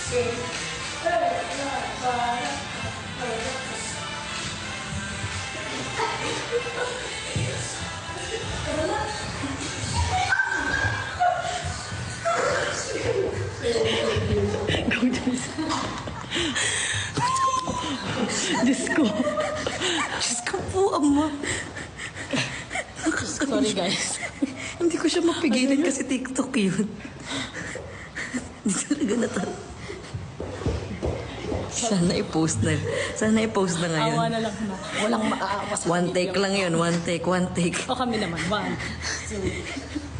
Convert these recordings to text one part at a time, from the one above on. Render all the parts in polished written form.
Diyos ko. Diyos ko po, Ama. Sorry guys. Hindi ko siya mapigilan kasi TikTok yun. Hindi talaga natal. Sana i-post na. Sana i-post na ngayon. Awa na lang na. Walang maaawa sa One take lang yun. One take, one take. O kami naman. 1, 2.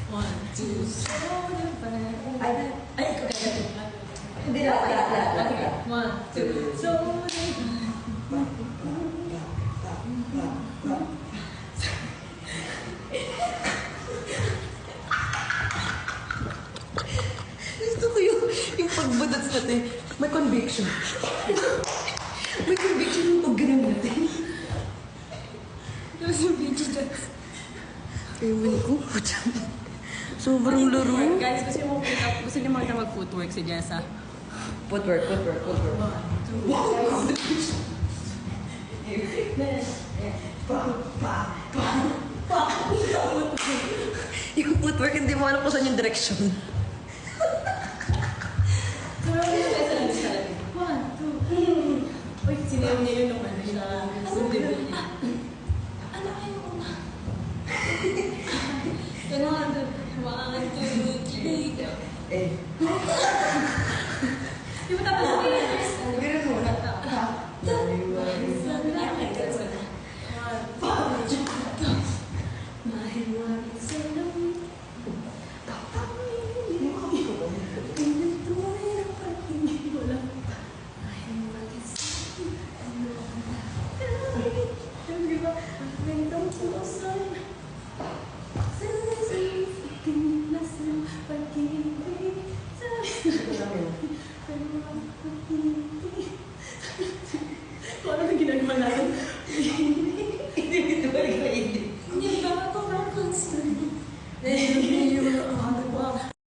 1, 2. Ay, Hindi na pala. 1, 2. So, Gusto ko yung pagbadat natin. May conviction. May conviction yung pag-ganun natin. there's a video dance. Ewan ko. Sobrang laro. Guys, gusto niyo makita mag-footwork si Jessa? Footwork. 1, 2. Yung footwork, hindi mo alam kung saan yung direction. 1, 2. Uy, sinayaw niya yun nung ano siya. Ano kayo una? Gano'n, 1, 2, 3. Eh. Di ba tapos sabihin? Ganun muna.